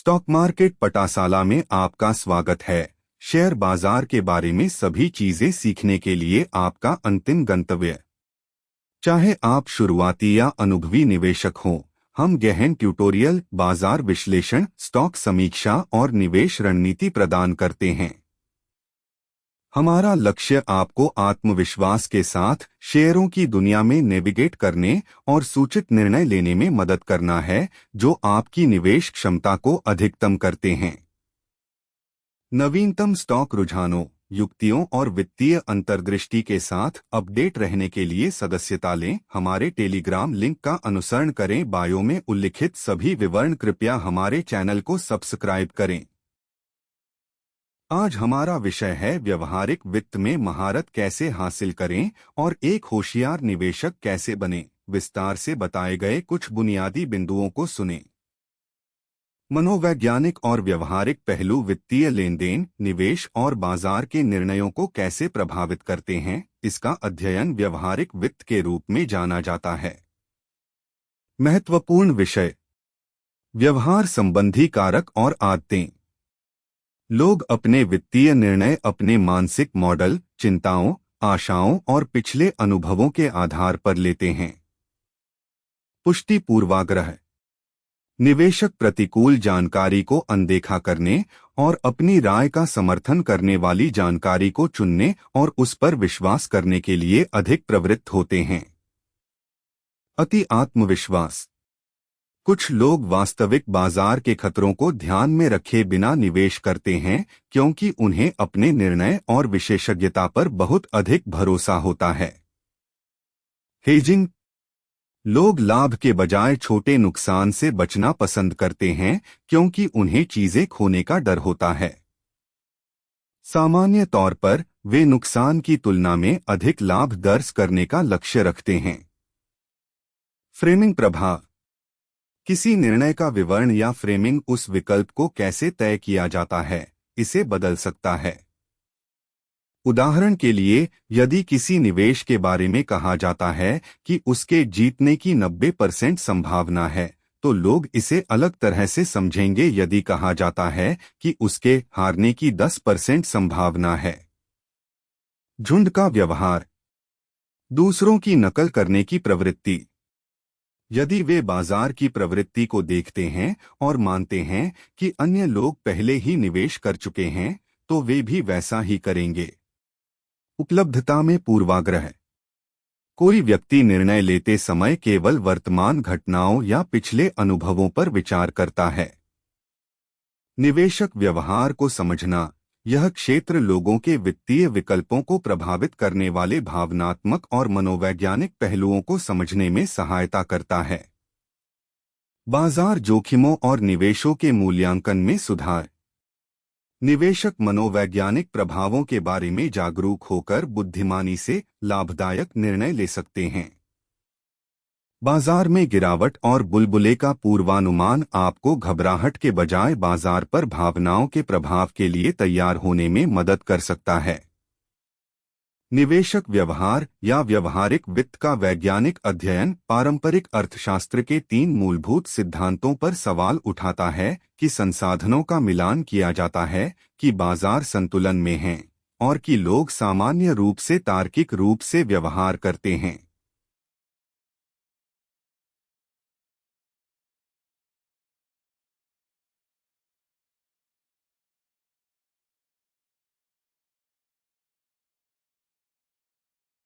Stock market पटासाला में आपका स्वागत है। शेयर बाजार के बारे में सभी चीजें सीखने के लिए आपका अंतिम गंतव्य। चाहे आप शुरुआती या अनुभवी निवेशक हों, हम गहन ट्यूटोरियल, बाजार विश्लेषण, स्टॉक समीक्षा और निवेश रणनीति प्रदान करते हैं। हमारा लक्ष्य आपको आत्मविश्वास के साथ शेयरों की दुनिया में नेविगेट करने और सूचित निर्णय लेने में मदद करना है, जो आपकी निवेश क्षमता को अधिकतम करते हैं। नवीनतम स्टॉक रुझानों, युक्तियों और वित्तीय अंतर्दृष्टि के साथ अपडेट रहने के लिए सदस्यता लें। हमारे टेलीग्राम लिंक का अनुसरण करें। बायो में उल्लिखित सभी विवरण। कृपया हमारे चैनल को सब्सक्राइब करें। आज हमारा विषय है व्यवहारिक वित्त में महारत कैसे हासिल करें और एक होशियार निवेशक कैसे बनें। विस्तार से बताए गए कुछ बुनियादी बिंदुओं को सुनें। मनोवैज्ञानिक और व्यवहारिक पहलू वित्तीय लेनदेन, निवेश और बाजार के निर्णयों को कैसे प्रभावित करते हैं, इसका अध्ययन व्यवहारिक वित्त के रूप में जाना जाता है। महत्वपूर्ण विषय: व्यवहार संबंधी कारक और आदतें। लोग अपने वित्तीय निर्णय अपने मानसिक मॉडल, चिंताओं, आशाओं और पिछले अनुभवों के आधार पर लेते हैं। पुष्टि पूर्वाग्रह: निवेशक प्रतिकूल जानकारी को अनदेखा करने और अपनी राय का समर्थन करने वाली जानकारी को चुनने और उस पर विश्वास करने के लिए अधिक प्रवृत्त होते हैं। अति आत्मविश्वास: कुछ लोग वास्तविक बाजार के खतरों को ध्यान में रखे बिना निवेश करते हैं, क्योंकि उन्हें अपने निर्णय और विशेषज्ञता पर बहुत अधिक भरोसा होता है। हेजिंग: लोग लाभ के बजाय छोटे नुकसान से बचना पसंद करते हैं, क्योंकि उन्हें चीजें खोने का डर होता है। सामान्य तौर पर वे नुकसान की तुलना में अधिक लाभ दर्ज करने का लक्ष्य रखते हैं। फ्रेमिंग प्रभाव: किसी निर्णय का विवरण या फ्रेमिंग उस विकल्प को कैसे तय किया जाता है, इसे बदल सकता है। उदाहरण के लिए, यदि किसी निवेश के बारे में कहा जाता है कि उसके जीतने की 90% संभावना है, तो लोग इसे अलग तरह से समझेंगे यदि कहा जाता है कि उसके हारने की 10% संभावना है। झुंड का व्यवहार: दूसरों की नकल करने की प्रवृत्ति। यदि वे बाजार की प्रवृत्ति को देखते हैं और मानते हैं कि अन्य लोग पहले ही निवेश कर चुके हैं, तो वे भी वैसा ही करेंगे। उपलब्धता में पूर्वाग्रह: कोई व्यक्ति निर्णय लेते समय केवल वर्तमान घटनाओं या पिछले अनुभवों पर विचार करता है। निवेशक व्यवहार को समझना: यह क्षेत्र लोगों के वित्तीय विकल्पों को प्रभावित करने वाले भावनात्मक और मनोवैज्ञानिक पहलुओं को समझने में सहायता करता है। बाजार जोखिमों और निवेशों के मूल्यांकन में सुधार: निवेशक मनोवैज्ञानिक प्रभावों के बारे में जागरूक होकर बुद्धिमानी से लाभदायक निर्णय ले सकते हैं। बाजार में गिरावट और बुलबुले का पूर्वानुमान आपको घबराहट के बजाय बाजार पर भावनाओं के प्रभाव के लिए तैयार होने में मदद कर सकता है। निवेशक व्यवहार या व्यवहारिक वित्त का वैज्ञानिक अध्ययन पारंपरिक अर्थशास्त्र के 3 मूलभूत सिद्धांतों पर सवाल उठाता है कि संसाधनों का मिलान किया जाता है, कि बाजार संतुलन में हैं, और कि लोग सामान्य रूप से तार्किक रूप से व्यवहार करते हैं।